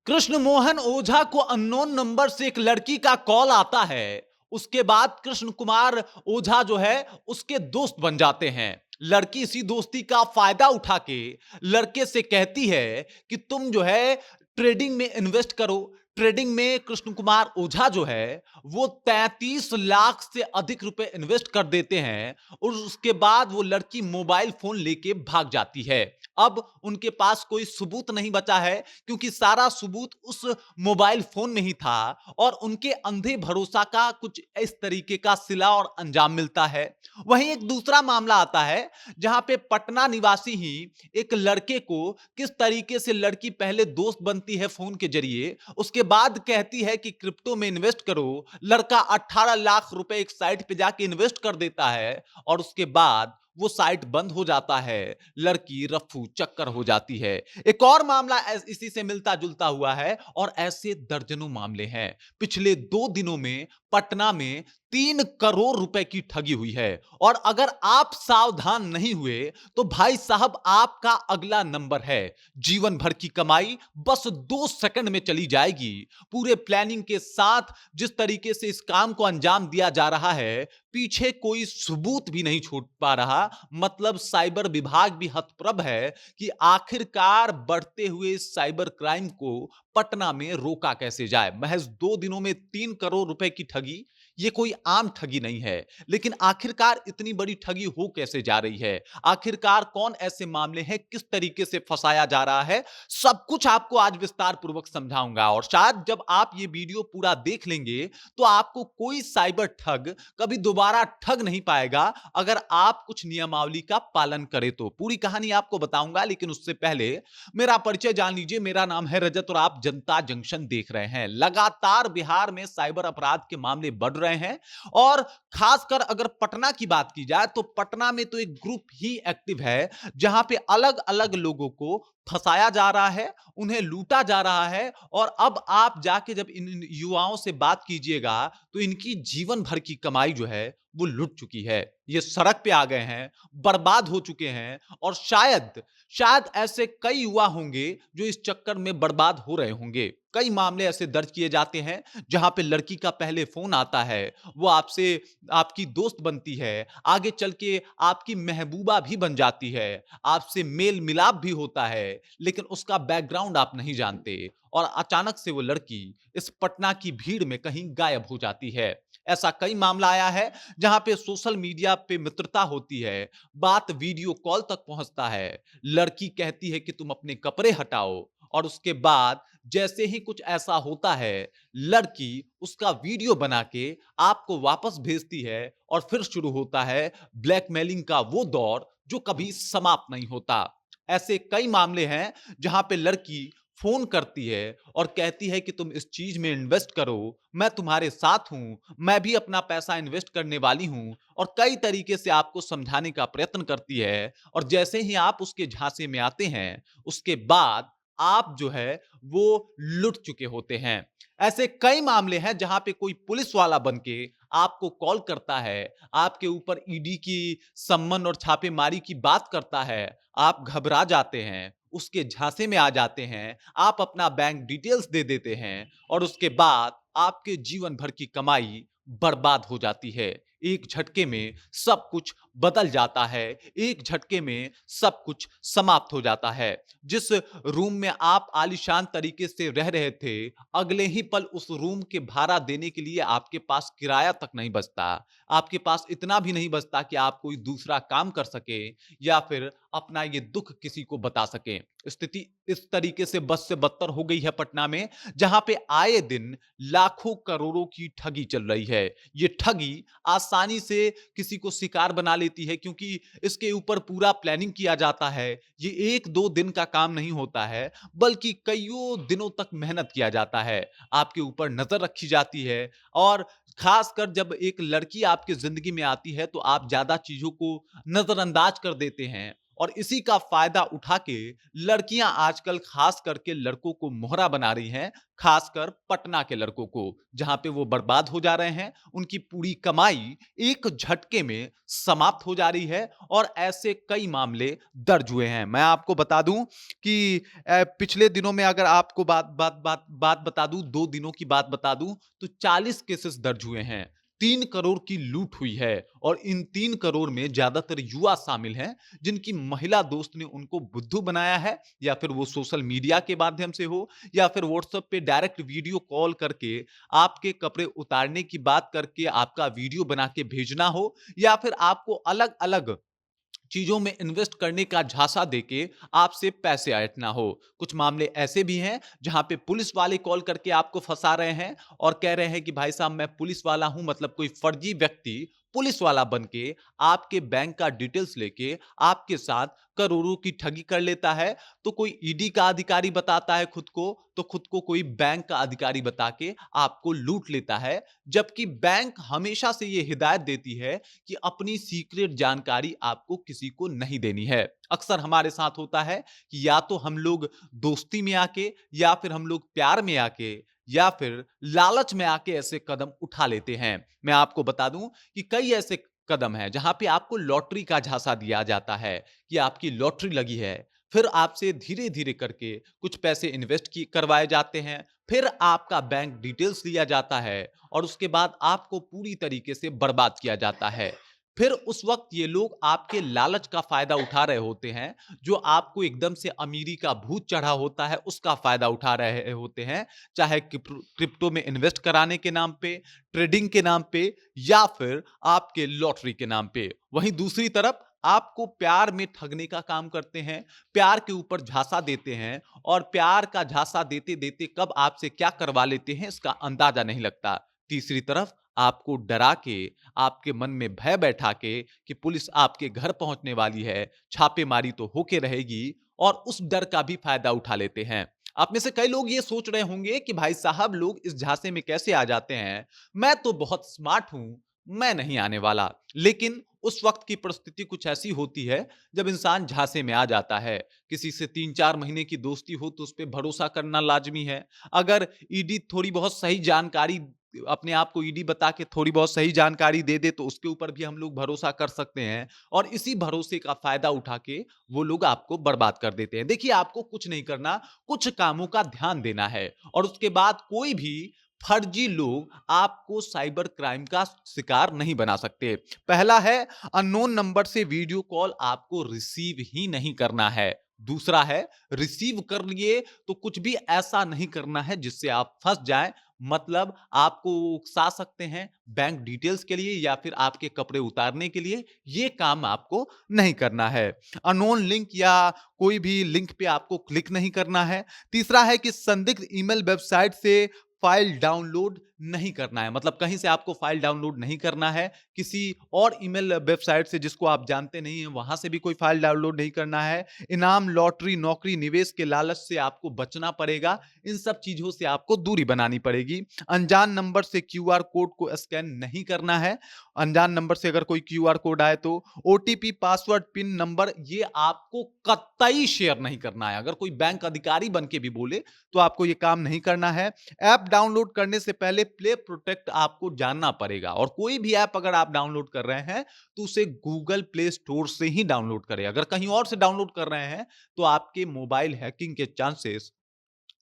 कृष्ण मोहन ओझा को unknown number से एक लड़की का कॉल आता है। उसके बाद कृष्ण कुमार ओझा जो है उसके दोस्त बन जाते हैं। लड़की इसी दोस्ती का फायदा उठा के लड़के से कहती है कि तुम जो है ट्रेडिंग में इन्वेस्ट करो। ट्रेडिंग में कृष्ण कुमार ओझा जो है वो 33 लाख से अधिक रुपए इन्वेस्ट कर देते हैं और उसके बाद वो लड़की मोबाइल फोन लेके भाग जाती है। अब उनके पास कोई सबूत नहीं बचा है क्योंकि सारा सबूत उस मोबाइल फोन में ही था और उनके अंधे भरोसा का कुछ इस तरीके का सिला और अंजाम मिलता है। वहीं एक दूसरा मामला आता है जहां पे पटना निवासी ही एक लड़के को किस तरीके से लड़की पहले दोस्त बनती है फोन के जरिए, उसके बाद कहती है कि क्रिप्टो में इन्वेस्ट करो। लड़का 18 लाख रुपए एक साइट पे जाके इन्वेस्ट कर देता है और उसके बाद वो साइट बंद हो जाता है। लड़की रफू चक्कर हो जाती है। एक और मामला इसी से मिलता जुलता हुआ है और ऐसे दर्जनों मामले हैं। पिछले 2 दिनों में पटना में 3 करोड़ रुपए की ठगी हुई है और अगर आप सावधान नहीं हुए तो भाई साहब आपका अगला नंबर है। जीवन भर की कमाई बस 2 सेकंड में चली जाएगी। पूरे प्लानिंग के साथ जिस तरीके से इस काम को अंजाम दिया जा रहा है, पीछे कोई सबूत भी नहीं छोड़ पा रहा। मतलब साइबर विभाग भी हतप्रभ है कि आखिरकार बढ़ते हुए साइबर क्राइम को पटना में रोका कैसे जाए। महज 2 दिनों में 3 करोड़ रुपए की ठगी, ये कोई आम ठगी नहीं है। लेकिन आखिरकार इतनी बड़ी ठगी हो कैसे जा रही है? आखिरकार कौन ऐसे मामले हैं, किस तरीके से फंसाया जा रहा है, सब कुछ आपको आज विस्तार पूर्वक समझाऊंगा। और शायद जब आप ये वीडियो पूरा देख लेंगे तो आपको कोई साइबर ठग कभी दोबारा ठग नहीं पाएगा अगर आप कुछ नियमावली का पालन करें तो। पूरी कहानी आपको बताऊंगा लेकिन उससे पहले मेरा परिचय जान लीजिए। मेरा नाम है रजत और आप जनता जंक्शन देख रहे हैं। लगातार बिहार में साइबर अपराध के मामले बढ़ रहे हैं और खासकर अगर पटना की बात की जाए तो पटना में तो एक ग्रुप ही एक्टिव है जहां पे अलग अलग लोगों को फंसाया जा रहा है, उन्हें लूटा जा रहा है। और अब आप जाके जब इन युवाओं से बात कीजिएगा तो इनकी जीवन भर की कमाई जो है वो लुट चुकी है। ये सड़क पे आ गए हैं, बर्बाद हो चुके हैं और शायद शायद ऐसे कई युवा होंगे जो इस चक्कर में बर्बाद हो रहे होंगे। कई मामले ऐसे दर्ज किए जाते हैं जहां पे लड़की का पहले फोन आता है, वो आपसे आपकी दोस्त बनती है, आगे चल के आपकी महबूबा भी बन जाती है, आपसे मेल मिलाप भी होता है, लेकिन उसका बैकग्राउंड आप नहीं जानते और अचानक से वो लड़की इस पटना की भीड़ में कहीं गायब हो जाती है। ऐसा कई मामला आया है जहां पे सोशल मीडिया पे मित्रता होती है, बात वीडियो कॉल तक पहुंचता है। लड़की कहती है कि तुम अपने कपड़े हटाओ और उसके बाद जैसे ही कुछ ऐसा होता है, लड़की उसका वीडियो बना के आपको वापस भेजती है और फिर शुरू होता है ब्लैकमेलिंग का वो दौर जो कभी समाप्त नहीं होता। ऐसे कई मामले हैं जहां पे लड़की फोन करती है और कहती है कि तुम इस चीज में इन्वेस्ट करो, मैं तुम्हारे साथ हूं, मैं भी अपना पैसा इन्वेस्ट करने वाली हूं। और कई तरीके से आपको समझाने का प्रयत्न करती है और जैसे ही आप उसके झांसे में आते हैं उसके बाद आप जो है वो लुट चुके होते हैं। ऐसे कई मामले हैं जहां पे कोई पुलिस वाला बन के आपको कॉल करता है, आपके ऊपर ईडी की सम्मन और छापेमारी की बात करता है, आप घबरा जाते हैं, उसके झांसे में आ जाते हैं, आप अपना बैंक डिटेल्स दे देते हैं और उसके बाद आपके जीवन भर की कमाई बर्बाद हो जाती है। एक झटके में सब कुछ बदल जाता है, एक झटके में सब कुछ समाप्त हो जाता है। जिस रूम में आप आलीशान तरीके से रह रहे थे, अगले ही पल उस रूम के भाड़ा देने के लिए आपके पास किराया तक नहीं बचता। आपके पास इतना भी नहीं बचता कि आप कोई दूसरा काम कर सके या फिर अपना ये दुख किसी को बता सके। स्थिति इस तरीके से बद से बदतर हो गई है पटना में, जहां पे आए दिन लाखों करोड़ों की ठगी चल रही है। ये ठगी आसानी से किसी को शिकार बना लेती है क्योंकि इसके ऊपर पूरा प्लानिंग किया जाता है। ये 1-2 दिन का काम नहीं होता है, बल्कि कईयों दिनों तक मेहनत किया जाता है। आपके ऊपर नजर रखी जाती है और खासकर जब एक लड़की आपकी जिंदगी में आती है तो आप ज्यादा चीजों को नजरअंदाज कर देते हैं और इसी का फायदा उठा के लड़कियां आजकल खास करके लड़कों को मोहरा बना रही हैं, खासकर पटना के लड़कों को, जहां पे वो बर्बाद हो जा रहे हैं। उनकी पूरी कमाई एक झटके में समाप्त हो जा रही है और ऐसे कई मामले दर्ज हुए हैं। मैं आपको बता दूं कि पिछले दिनों में अगर आपको बात बता दूं, 2 दिनों की बात बता दूं, तो 40 केसेस दर्ज हुए हैं। 3 करोड़ की लूट हुई है और इन 3 करोड़ में ज्यादातर युवा शामिल हैं, जिनकी महिला दोस्त ने उनको बुद्धू बनाया है, या फिर वो सोशल मीडिया के माध्यम से हो, या फिर व्हाट्सएप पे डायरेक्ट वीडियो कॉल करके आपके कपड़े उतारने की बात करके आपका वीडियो बना के भेजना हो, या फिर आपको अलग अलग चीजों में इन्वेस्ट करने का झांसा देके आपसे पैसे ऐंठना हो। कुछ मामले ऐसे भी हैं जहां पे पुलिस वाले कॉल करके आपको फंसा रहे हैं और कह रहे हैं कि भाई साहब मैं पुलिस वाला हूं, मतलब कोई फर्जी व्यक्ति पुलिस वाला बन के आपके बैंक का डिटेल्स लेके आपके साथ करोड़ों की ठगी कर लेता है। तो कोई ईडी का अधिकारी बताता है खुद को, तो खुद को कोई बैंक का अधिकारी बता के आपको लूट लेता है, जबकि बैंक हमेशा से यह हिदायत देती है कि अपनी सीक्रेट जानकारी आपको किसी को नहीं देनी है। अक्सर हमारे साथ होता है कि या तो हम लोग दोस्ती में आके, या फिर हम लोग प्यार में आके, या फिर लालच में आके ऐसे कदम उठा लेते हैं। मैं आपको बता दूं कि कई ऐसे कदम हैं जहां पे आपको लॉटरी का झांसा दिया जाता है कि आपकी लॉटरी लगी है। फिर आपसे धीरे धीरे करके कुछ पैसे इन्वेस्ट करवाए जाते हैं, फिर आपका बैंक डिटेल्स लिया जाता है और उसके बाद आपको पूरी तरीके से बर्बाद किया जाता है। फिर उस वक्त ये लोग आपके लालच का फायदा उठा रहे होते हैं, जो आपको एकदम से अमीरी का भूत चढ़ा होता है उसका फायदा उठा रहे होते हैं, चाहे क्रिप्टो में इन्वेस्ट कराने के नाम पे, ट्रेडिंग के नाम पे, या फिर आपके लॉटरी के नाम पे। वहीं दूसरी तरफ आपको प्यार में ठगने का काम करते हैं, प्यार के ऊपर झांसा देते हैं, और प्यार का झांसा देते देते कब आपसे क्या करवा लेते हैं इसका अंदाजा नहीं लगता। तीसरी तरफ आपको डरा के, आपके मन में भय बैठा के कि पुलिस आपके घर पहुंचने वाली है, छापेमारी तो होके रहेगी, और उस डर का भी फायदा उठा लेते हैं। आप में से कई लोग ये सोच रहे होंगे कि भाई साहब लोग इस झांसे में कैसे आ जाते हैं, मैं तो बहुत स्मार्ट हूं, मैं नहीं आने वाला। लेकिन उस वक्त की परिस्थिति कुछ ऐसी होती है जब इंसान झांसे में आ जाता है। किसी से 3-4 महीने की दोस्ती हो तो उस पर भरोसा करना लाजमी है। अगर ईडी थोड़ी बहुत सही जानकारी, अपने आप को ईडी बता के थोड़ी बहुत सही जानकारी दे दे, तो उसके ऊपर भी हम लोग भरोसा कर सकते हैं, और इसी भरोसे का फायदा उठा के वो लोग आपको बर्बाद कर देते हैं। देखिए, आपको कुछ नहीं करना, कुछ कामों का ध्यान देना है, और उसके बाद कोई भी फर्जी लोग आपको साइबर क्राइम का शिकार नहीं बना सकते। पहला है, अननोन नंबर से वीडियो कॉल आपको रिसीव ही नहीं करना है। दूसरा है, रिसीव कर लिए तो कुछ भी ऐसा नहीं करना है जिससे आप फंस जाएं, मतलब आपको उकसा सकते हैं बैंक डिटेल्स के लिए या फिर आपके कपड़े उतारने के लिए। ये काम आपको नहीं करना है। अननोन लिंक या कोई भी लिंक पे आपको क्लिक नहीं करना है। तीसरा है कि संदिग्ध ईमेल वेबसाइट से फाइल डाउनलोड नहीं करना है, मतलब कहीं से आपको फाइल डाउनलोड नहीं करना है, किसी और ईमेल वेबसाइट से जिसको आप जानते नहीं हैं वहां से भी कोई फाइल डाउनलोड नहीं करना है। इनाम, लॉटरी, नौकरी, निवेश के लालच से आपको बचना पड़ेगा। इन सब चीजों से आपको दूरी बनानी पड़ेगी। अनजान नंबर से क्यूआर कोड को स्कैन नहीं करना है। अनजान नंबर से अगर कोई क्यूआर कोड आए तो ओटीपी, पासवर्ड, पिन नंबर ये आपको कतई शेयर नहीं करना है। अगर कोई बैंक अधिकारी बन के भी बोले तो आपको ये काम नहीं करना है। ऐप डाउनलोड करने से पहले प्ले प्रोटेक्ट आपको जानना पड़ेगा, और कोई भी ऐप अगर आप डाउनलोड कर रहे हैं तो उसे गूगल प्ले स्टोर से ही डाउनलोड करें। अगर कहीं और से डाउनलोड कर रहे हैं तो आपके मोबाइल हैकिंग के चांसेस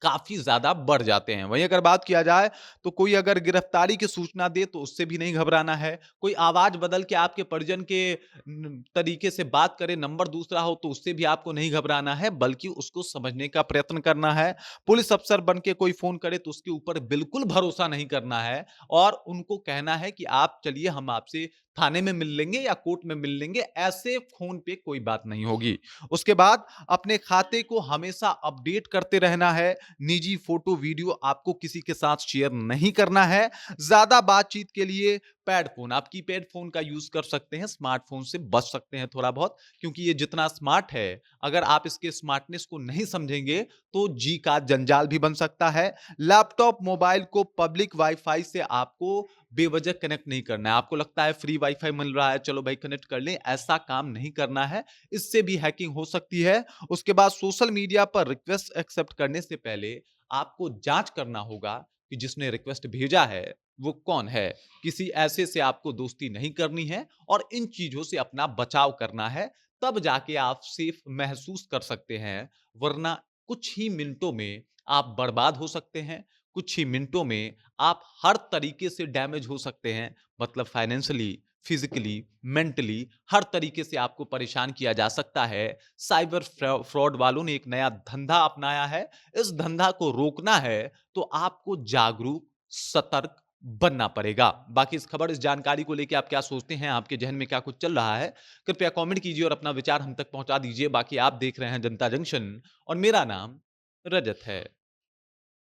काफी ज्यादा बढ़ जाते हैं। वहीं अगर बात किया जाए तो कोई अगर गिरफ्तारी की सूचना दे तो उससे भी नहीं घबराना है। कोई आवाज बदल के आपके परिजन के तरीके से बात करे, नंबर दूसरा हो, तो उससे भी आपको नहीं घबराना है, बल्कि उसको समझने का प्रयत्न करना है। पुलिस अफसर बन के कोई फोन करे तो उसके ऊपर बिल्कुल भरोसा नहीं करना है, और उनको कहना है कि आप चलिए हम आपसे थाने में मिल लेंगे या कोर्ट में मिल लेंगे। ऐसे फोन पे कोई बात नहीं होगी। उसके बाद अपने खाते को हमेशा अपडेट करते रहना है। निजी फोटो वीडियो आपको किसी के साथ शेयर नहीं करना है। ज्यादा बातचीत के लिए पैड फोन, आप कीपैड फोन का यूज कर सकते हैं, स्मार्टफोन से बच सकते हैं थोड़ा बहुत, क्योंकि ये जितना स्मार्ट है, अगर आप इसके स्मार्टनेस को नहीं समझेंगे तो जी का जंजाल भी बन सकता है। लैपटॉप मोबाइल को पब्लिक वाईफाई से आपको बेवजह कनेक्ट नहीं करना है। आपको लगता है फ्री वाईफाई मिल रहा है, चलो भाई कनेक्ट कर लें, ऐसा काम नहीं करना है, इससे भी हैकिंग हो सकती है। उसके बाद सोशल मीडिया पर रिक्वेस्ट एक्सेप्ट करने से पहले आपको जांच करना होगा कि जिसने रिक्वेस्ट भेजा है वो कौन है। किसी ऐसे से आपको दोस्ती नहीं करनी है और इन चीजों से अपना बचाव करना है, तब जाके आप सेफ महसूस कर सकते हैं। वरना कुछ ही मिनटों में आप बर्बाद हो सकते हैं, कुछ ही मिनटों में आप हर तरीके से डैमेज हो सकते हैं, मतलब फाइनेंशियली, फिजिकली, मेंटली, हर तरीके से आपको परेशान किया जा सकता है। साइबर फ्रॉड वालों ने एक नया धंधा अपनाया है। इस धंधा को रोकना है तो आपको जागरूक, सतर्क बनना पड़ेगा। बाकी इस खबर, इस जानकारी को लेके आप क्या सोचते हैं? आपके ज़हन में क्या कुछ चल रहा है? कृपया कमेंट कीजिए और अपना विचार हम तक पहुंचा दीजिए। बाकी आप देख रहे हैं जनता जंक्शन और मेरा नाम रजत है।